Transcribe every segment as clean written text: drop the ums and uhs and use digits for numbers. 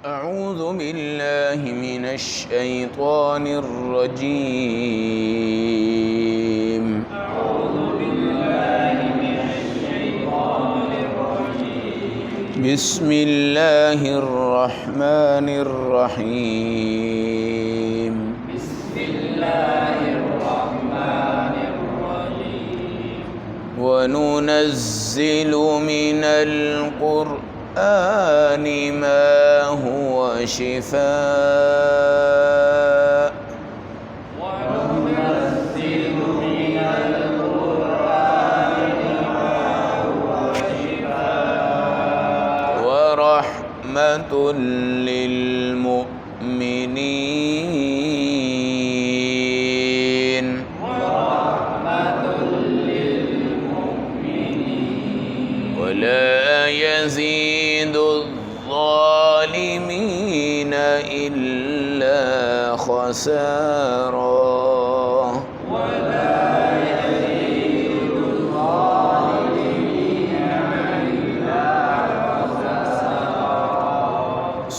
اعوذ باللہ من الشیطان الرجیم بسم اللہ الرحمن الرحیم وَنُنَزِّلُ مِنَ الْقُرْآنِ مَا هُوَ شِفَاءٌ وَرَحْمَةٌ لِّلْمُؤْمِنِينَ وَلَا يَزِيدُ الظَّالِمِينَ إِلَّا خَسَارًا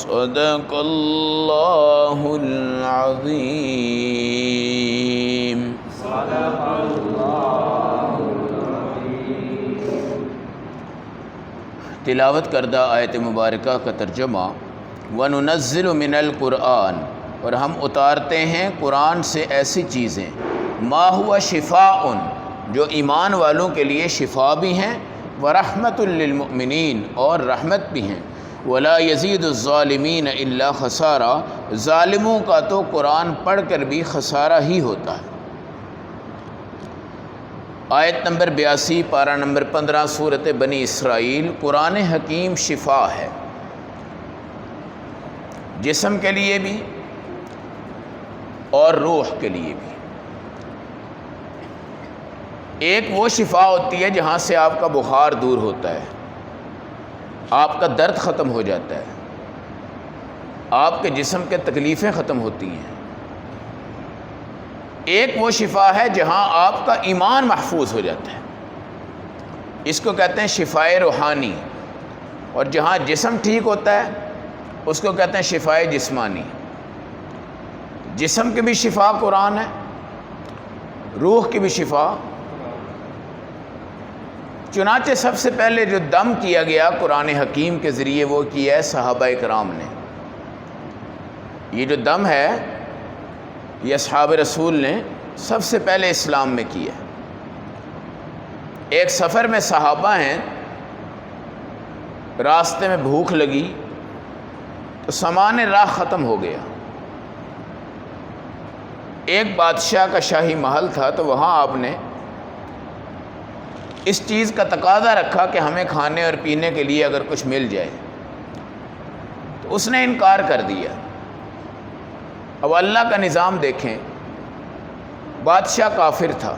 صدق اللہ العظیم۔ تلاوت کردہ آیت مبارکہ کا ترجمہ: وَنُنَزِّلُ مِنَ الْقُرْآنِ، اور ہم اتارتے ہیں قرآن سے ایسی چیزیں، ما ہوا شفاء، جو ایمان والوں کے لیے شفا بھی ہیں، وَرَحْمَةٌ لِّلْمُؤْمِنِينَ، اور رحمت بھی ہیں، وَلَا يَزِيدُ الظَّالِمِينَ إِلَّا خَسَارًا، ظالموں کا تو قرآن پڑھ کر بھی خسارہ ہی ہوتا ہے۔ آیت نمبر 82، پارہ نمبر 15، سورۃ بنی اسرائیل۔ قرآن حکیم شفا ہے، جسم کے لیے بھی اور روح کے لیے بھی۔ ایک وہ شفا ہوتی ہے جہاں سے آپ کا بخار دور ہوتا ہے، آپ کا درد ختم ہو جاتا ہے، آپ کے جسم کے تکلیفیں ختم ہوتی ہیں۔ ایک وہ شفا ہے جہاں آپ کا ایمان محفوظ ہو جاتا ہے، اس کو کہتے ہیں شفائے روحانی، اور جہاں جسم ٹھیک ہوتا ہے اس کو کہتے ہیں شفائے جسمانی۔ جسم کی بھی شفا قرآن ہے، روح کی بھی شفا۔ چنانچہ سب سے پہلے جو دم کیا گیا قرآن حکیم کے ذریعے وہ کیا ہے صحابہ کرام نے۔ یہ جو دم ہے یہ اصحاب رسول نے سب سے پہلے اسلام میں کیا۔ ایک سفر میں صحابہ ہیں، راستے میں بھوک لگی تو سامان راہ ختم ہو گیا۔ ایک بادشاہ کا شاہی محل تھا تو وہاں آپ نے اس چیز کا تقاضا رکھا کہ ہمیں کھانے اور پینے کے لیے اگر کچھ مل جائے، تو اس نے انکار کر دیا۔ اب اللہ کا نظام دیکھیں، بادشاہ کافر تھا،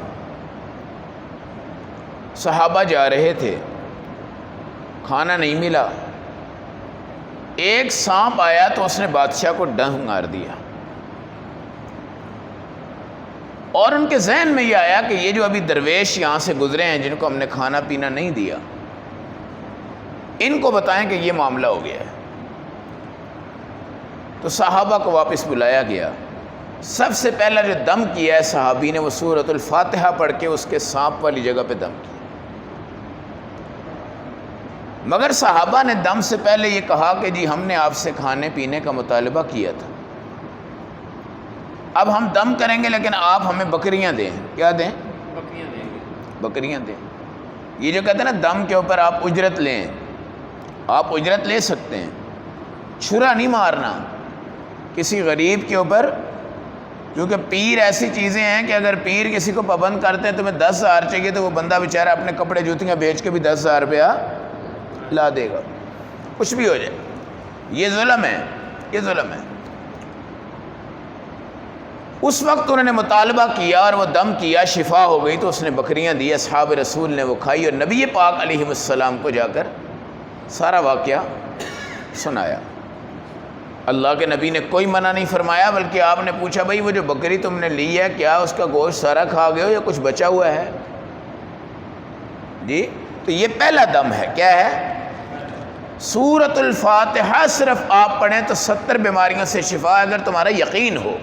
صحابہ جا رہے تھے، کھانا نہیں ملا، ایک سانپ آیا تو اس نے بادشاہ کو ڈنک مار دیا، اور ان کے ذہن میں یہ آیا کہ یہ جو ابھی درویش یہاں سے گزرے ہیں جن کو ہم نے کھانا پینا نہیں دیا، ان کو بتائیں کہ یہ معاملہ ہو گیا ہے۔ تو صحابہ کو واپس بلایا گیا۔ سب سے پہلا جو دم کیا ہے صحابی نے وہ سورۃ الفاتحہ پڑھ کے اس کے سانپ والی جگہ پہ دم کیا۔ مگر صحابہ نے دم سے پہلے یہ کہا کہ جی ہم نے آپ سے کھانے پینے کا مطالبہ کیا تھا، اب ہم دم کریں گے لیکن آپ ہمیں بکریاں دیں۔ کیا دیں؟ بکریاں دیں گے۔ بکریاں دیں۔ یہ جو کہتے ہیں نا دم کے اوپر آپ اجرت لیں، آپ اجرت لے سکتے ہیں، چھرا نہیں مارنا کسی غریب کے اوپر، کیونکہ پیر ایسی چیزیں ہیں کہ اگر پیر کسی کو پابند کرتے ہیں تمہیں 10,000 چاہیے تو وہ بندہ بیچارہ اپنے کپڑے جوتیاں بیچ کے بھی 10,000 روپیہ لا دے گا، کچھ بھی ہو جائے۔ یہ ظلم ہے، یہ ظلم ہے۔ اس وقت انہوں نے مطالبہ کیا اور وہ دم کیا، شفا ہو گئی، تو اس نے بکریاں دی، اصحاب رسول نے وہ کھائی، اور نبی پاک علیہ السلام کو جا کر سارا واقعہ سنایا۔ اللہ کے نبی نے کوئی منع نہیں فرمایا، بلکہ آپ نے پوچھا بھائی وہ جو بکری تم نے لی ہے کیا اس کا گوشت سارا کھا گئے ہو یا کچھ بچا ہوا ہے؟ جی، تو یہ پہلا دم ہے، کیا ہے؟ سورۃ الفاتحہ صرف آپ پڑھیں تو 70 بیماریوں سے شفا، اگر تمہارا یقین ہو۔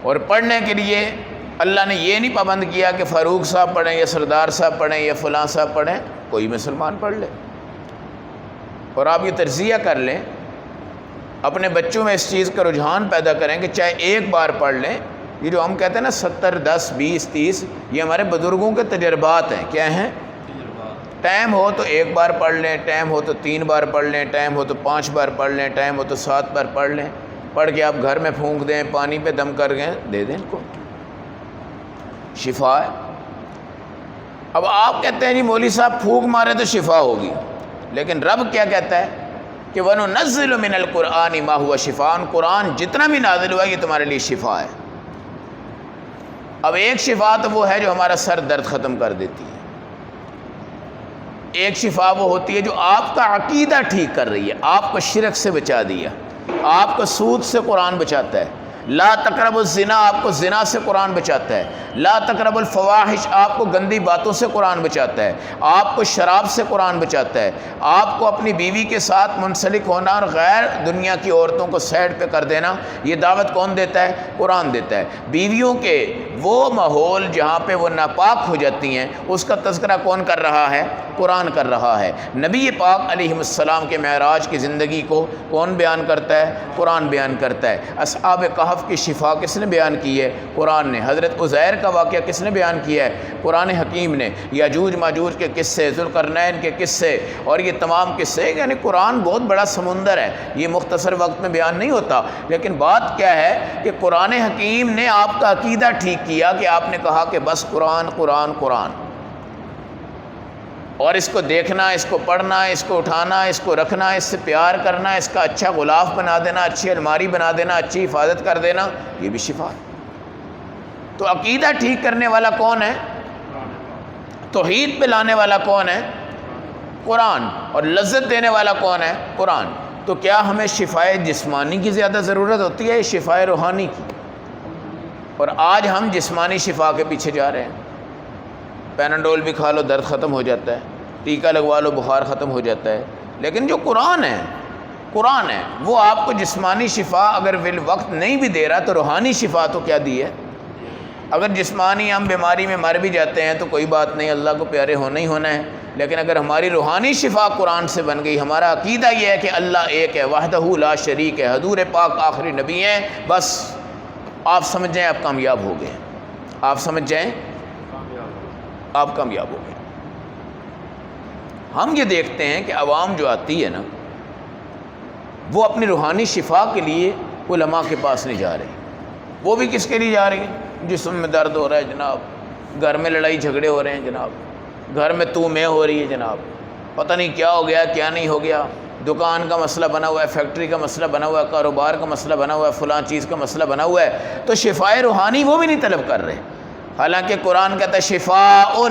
اور پڑھنے کے لیے اللہ نے یہ نہیں پابند کیا کہ فاروق صاحب پڑھیں یا سردار صاحب پڑھیں یا فلاں صاحب پڑھیں، کوئی مسلمان پڑھ لے۔ اور آپ یہ تجزیہ کر لیں، اپنے بچوں میں اس چیز کا رجحان پیدا کریں کہ چاہے ایک بار پڑھ لیں۔ یہ جو ہم کہتے ہیں نا 70 10 20 30، یہ ہمارے بزرگوں کے تجربات ہیں۔ کیا ہیں؟ ٹائم ہو تو ایک بار پڑھ لیں، ٹائم ہو تو 3 بار پڑھ لیں، ٹائم ہو تو 5 بار پڑھ لیں، ٹائم ہو تو 7 بار پڑھ لیں۔ پڑھ کے آپ گھر میں پھونک دیں، پانی پہ دم کر گئے دے دیں ان کو، شفا ہے۔ اب آپ کہتے ہیں جی مولوی صاحب پھونک مارے تو شفا ہوگی، لیکن رب کیا کہتا ہے کہ وَنُنَزِّلُ مِنَ الْقُرْآنِ مَا هُوَ شِفَاءٌ، قرآن جتنا بھی نازل ہوا یہ تمہارے لیے شفا ہے۔ اب ایک شفا تو وہ ہے جو ہمارا سر درد ختم کر دیتی ہے، ایک شفا وہ ہوتی ہے جو آپ کا عقیدہ ٹھیک کر رہی ہے، آپ کو شرک سے بچا دیا، آپ کو سود سے قرآن بچاتا ہے۔ لا تقرب الزنا، آپ کو زنا سے قرآن بچاتا ہے۔ لا تقرب الفواحش، آپ کو گندی باتوں سے قرآن بچاتا ہے۔ آپ کو شراب سے قرآن بچاتا ہے۔ آپ کو اپنی بیوی کے ساتھ منسلک ہونا اور غیر دنیا کی عورتوں کو سائڈ پہ کر دینا، یہ دعوت کون دیتا ہے؟ قرآن دیتا ہے۔ بیویوں کے وہ ماحول جہاں پہ وہ ناپاک ہو جاتی ہیں، اس کا تذکرہ کون کر رہا ہے؟ قرآن کر رہا ہے۔ نبی پاک علیہ السلام کے معراج کی زندگی کو کون بیان کرتا ہے؟ قرآن بیان کرتا ہے۔ اصحاب کہف کی شفا کس نے بیان کی ہے؟ قرآن نے۔ حضرت عزیر کا واقعہ کس نے بیان کیا ہے؟ قرآن حکیم نے۔ یاجوج ماجوج کے قصے، ذوالقرنین کے قصے اور یہ تمام قصے، یعنی قرآن بہت بڑا سمندر ہے، یہ مختصر وقت میں بیان نہیں ہوتا۔ لیکن بات کیا ہے کہ قرآن حکیم نے آپ کا عقیدہ ٹھیک کیا کہ آپ نے کہا کہ بس قرآن قرآن قرآن، اور اس کو دیکھنا، اس کو پڑھنا، اس کو اٹھانا، اس کو رکھنا، اس سے پیار کرنا، اس کا اچھا غلاف بنا دینا، اچھی الماری بنا دینا، اچھی حفاظت کر دینا، یہ بھی شفا ہے۔ تو عقیدہ ٹھیک کرنے والا کون ہے؟ توحید پہ لانے والا کون ہے؟ قرآن۔ اور لذت دینے والا کون ہے؟ قرآن۔ تو کیا ہمیں شفائے جسمانی کی زیادہ ضرورت ہوتی ہے شفائے روحانی کی؟ اور آج ہم جسمانی شفا کے پیچھے جا رہے ہیں۔ پیناڈول بھی کھا لو درد ختم ہو جاتا ہے، ٹیکا لگوا لو بخار ختم ہو جاتا ہے، لیکن جو قرآن ہے وہ آپ کو جسمانی شفا اگر وقت نہیں بھی دے رہا تو روحانی شفا تو کیا دی ہے۔ اگر جسمانی ہم بیماری میں مر بھی جاتے ہیں تو کوئی بات نہیں، اللہ کو پیارے ہونا ہی ہونا ہے، لیکن اگر ہماری روحانی شفا قرآن سے بن گئی، ہمارا عقیدہ یہ ہے کہ اللہ ایک ہے، وحدہ لا شریک ہے، حضور پاک آخری نبی ہیں، بس آپ سمجھ جائیں آپ کامیاب ہو گئے، آپ سمجھ جائیں آپ کامیاب ہو گئے۔ ہم یہ دیکھتے ہیں کہ عوام جو آتی ہے نا، وہ اپنی روحانی شفا کے لیے علماء کے پاس نہیں جا رہی، وہ بھی کس کے لیے جا رہی ہیں؟ جسم میں درد ہو رہا ہے جناب، گھر میں لڑائی جھگڑے ہو رہے ہیں جناب، گھر میں تو میں ہو رہی ہے جناب، پتہ نہیں کیا ہو گیا کیا نہیں ہو گیا، دکان کا مسئلہ بنا ہوا ہے، فیکٹری کا مسئلہ بنا ہوا ہے، کاروبار کا مسئلہ بنا ہوا ہے، فلاں چیز کا مسئلہ بنا ہوا ہے، تو شفائے روحانی وہ بھی نہیں طلب کر رہے۔ حالانکہ قرآن کہتا ہے شفاء،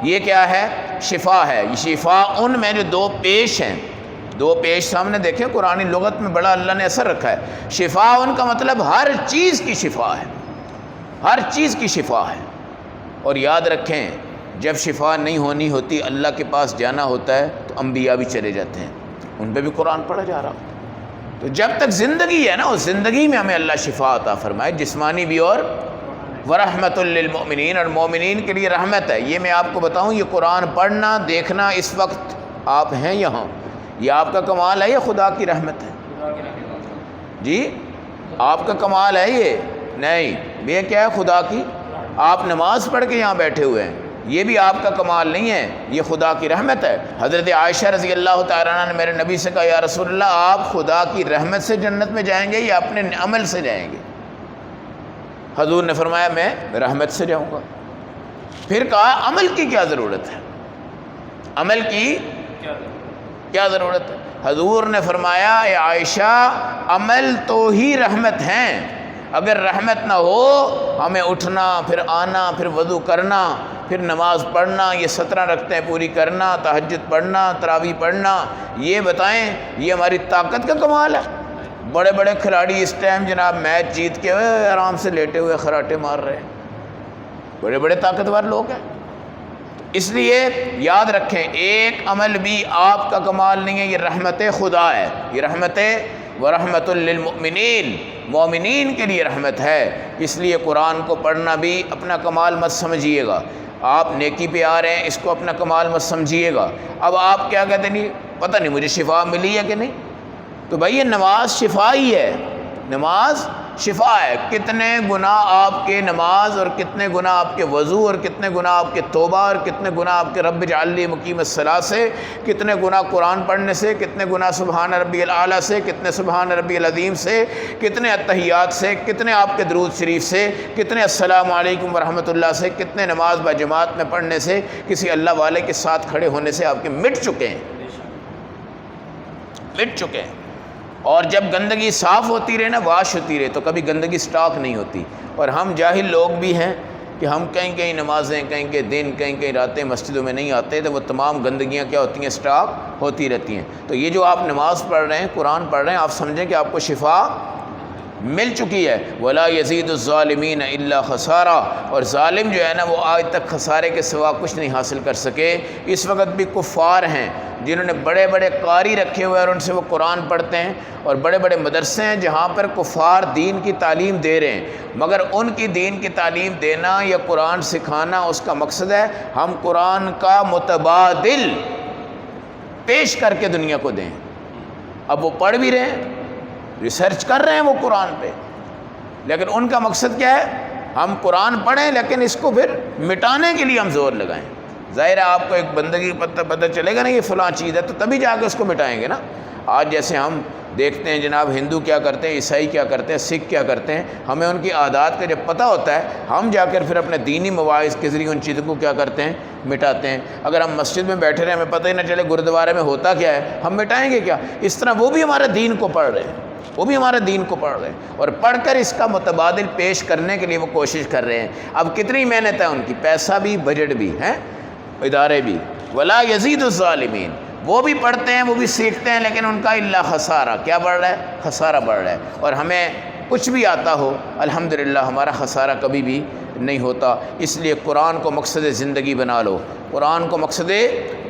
یہ کیا ہے؟ شفا ہے۔ یہ شفاء میں جو دو پیش ہیں، دو پیش سامنے دیکھیں، قرآن لغت میں بڑا اللہ نے اثر رکھا ہے۔ شفاء کا مطلب ہر چیز کی شفا ہے، ہر چیز کی شفا ہے۔ اور یاد رکھیں جب شفا نہیں ہونی ہوتی اللہ کے پاس جانا ہوتا ہے تو انبیاء بھی چلے جاتے ہیں، ان پہ بھی قرآن پڑھا جا رہا ہوتا ہے۔ تو جب تک زندگی ہے نا، اس زندگی میں ہمیں اللہ شفا عطا فرمائے، جسمانی بھی اور ورحمۃ للمؤمنین، اور مومنین کے لیے رحمت ہے۔ یہ میں آپ کو بتاؤں، یہ قرآن پڑھنا دیکھنا اس وقت آپ ہیں یہاں، یہ آپ کا کمال ہے یا خدا کی رحمت ہے؟ جی آپ کا کمال ہے یہ؟ نہیں، یہ کیا ہے؟ خدا کی۔ آپ نماز پڑھ کے یہاں بیٹھے ہوئے ہیں، یہ بھی آپ کا کمال نہیں ہے، یہ خدا کی رحمت ہے۔ حضرت عائشہ رضی اللہ تعالیٰ عنہ نے میرے نبی سے کہا یا رسول اللہ آپ خدا کی رحمت سے جنت میں جائیں گے یا اپنے عمل سے جائیں گے؟ حضور نے فرمایا میں رحمت سے جاؤں گا۔ پھر کہا عمل کی کیا ضرورت ہے؟ عمل کی کیا ضرورت ہے؟ حضور نے فرمایا اے عائشہ عمل تو ہی رحمت ہیں، اگر رحمت نہ ہو ہمیں اٹھنا، پھر آنا، پھر وضو کرنا، پھر نماز پڑھنا، یہ 17 رکعتیں پوری کرنا، تہجد پڑھنا، تراویح پڑھنا، یہ بتائیں یہ ہماری طاقت کا کمال ہے؟ بڑے بڑے کھلاڑی اس ٹائم جناب میچ جیت کے آرام سے لیٹے ہوئے خراٹے مار رہے ہیں، بڑے بڑے طاقتور لوگ ہیں۔ اس لیے یاد رکھیں ایک عمل بھی آپ کا کمال نہیں ہے، یہ رحمت خدا ہے، یہ رحمت ورحمۃ للمؤمنین، مومنین کے لیے رحمت ہے۔ اس لیے قرآن کو پڑھنا بھی اپنا کمال مت سمجھیے گا، آپ نیکی پہ آ رہے ہیں، اس کو اپنا کمال مت سمجھیے گا۔ اب آپ کیا کہتے ہیں نہیں پتہ نہیں مجھے شفا ملی ہے کہ نہیں، تو بھائی یہ نماز شفا ہی ہے، نماز شفا ہے۔ کتنے گناہ آپ کے نماز اور کتنے گناہ آپ کے وضو اور کتنے گناہ آپ کے توبہ اور کتنے گناہ آپ کے رب اجعلنی مقیم الصلاۃ سے، کتنے گناہ قرآن پڑھنے سے، کتنے گناہ سبحان ربی الاعلیٰ سے، کتنے سبحان ربی العظیم سے، کتنے اتحیات سے، کتنے آپ کے درود شریف سے، کتنے السلام علیکم ورحمۃ اللہ سے، کتنے نماز باجماعت میں پڑھنے سے، کسی اللہ والے کے ساتھ کھڑے ہونے سے آپ کے مٹ چکے ہیں، مٹ چکے ہیں۔ اور جب گندگی صاف ہوتی رہے نا، واش ہوتی رہے، تو کبھی گندگی سٹاک نہیں ہوتی۔ اور ہم جاہل لوگ بھی ہیں کہ ہم کہیں کہیں نمازیں، کہیں کہیں دن، کہیں کہیں راتیں مسجدوں میں نہیں آتے، تو وہ تمام گندگیاں کیا ہوتی ہیں، سٹاک ہوتی رہتی ہیں۔ تو یہ جو آپ نماز پڑھ رہے ہیں، قرآن پڑھ رہے ہیں، آپ سمجھیں کہ آپ کو شفا مل چکی ہے۔ وَلَا يَزِيدُ الظَّالِمِينَ إِلَّا خَسَارًا، اور ظالم جو ہے نا وہ آج تک خسارے کے سوا کچھ نہیں حاصل کر سکے۔ اس وقت بھی کفار ہیں جنہوں نے بڑے بڑے قاری رکھے ہوئے اور ان سے وہ قرآن پڑھتے ہیں، اور بڑے بڑے مدرسے ہیں جہاں پر کفار دین کی تعلیم دے رہے ہیں، مگر ان کی دین کی تعلیم دینا یا قرآن سکھانا اس کا مقصد ہے ہم قرآن کا متبادل پیش کر کے دنیا کو دیں۔ اب وہ پڑھ بھی رہے ہیں، ریسرچ کر رہے ہیں وہ قرآن پہ، لیکن ان کا مقصد کیا ہے، ہم قرآن پڑھیں لیکن اس کو پھر مٹانے کے لیے ہم زور لگائیں۔ ظاہر ہے آپ کو ایک بندگی پتہ چلے گا نا یہ فلاں چیز ہے، تو تبھی جا کے اس کو مٹائیں گے نا۔ آج جیسے ہم دیکھتے ہیں جناب ہندو کیا کرتے ہیں، عیسائی کیا کرتے ہیں، سکھ کیا کرتے ہیں، ہمیں ان کی عادات کا جب پتہ ہوتا ہے، ہم جا کر پھر اپنے دینی مواعظ کے ذریعے ان چیزوں کو کیا کرتے ہیں، مٹاتے ہیں۔ اگر ہم مسجد میں بیٹھے رہے، ہمیں پتہ ہی نہ چلے گرودوارے میں ہوتا کیا ہے، ہم مٹائیں گے کیا؟ اس طرح وہ بھی ہمارے دین کو پڑھ رہے ہیں، وہ بھی ہمارے دین کو پڑھ رہے ہیں، اور پڑھ کر اس کا متبادل پیش کرنے کے لیے وہ کوشش کر رہے ہیں۔ اب کتنی محنت ہے ان کی، پیسہ بھی، بجٹ بھی ہے، ادارے بھی۔ وَلَا يَزِيدُ الظَّالِمِينَ، وہ بھی پڑھتے ہیں، وہ بھی سیکھتے ہیں، لیکن ان کا الا خسارہ، کیا بڑھ رہا ہے؟ خسارہ بڑھ رہا ہے۔ اور ہمیں کچھ بھی آتا ہو، الحمدللہ ہمارا خسارہ کبھی بھی نہیں ہوتا۔ اس لیے قرآن کو مقصد زندگی بنا لو، قرآن کو مقصد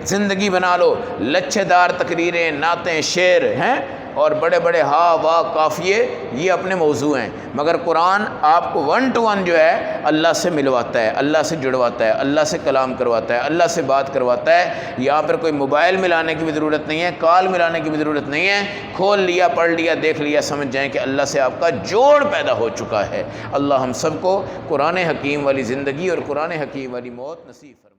زندگی بنا لو۔ لچھے دار تقریریں، نعتیں، شعر ہیں اور بڑے بڑے ہا وا قافیے، یہ اپنے موضوع ہیں، مگر قرآن آپ کو 1 to 1 جو ہے اللہ سے ملواتا ہے، اللہ سے جڑواتا ہے، اللہ سے کلام کرواتا ہے، اللہ سے بات کرواتا ہے۔ یہاں پر کوئی موبائل ملانے کی بھی ضرورت نہیں ہے، کال ملانے کی بھی ضرورت نہیں ہے، کھول لیا، پڑھ لیا، دیکھ لیا، سمجھ جائیں کہ اللہ سے آپ کا جوڑ پیدا ہو چکا ہے۔ اللہ ہم سب کو قرآن حکیم والی زندگی اور قرآن حکیم والی موت نصیب فرمائے۔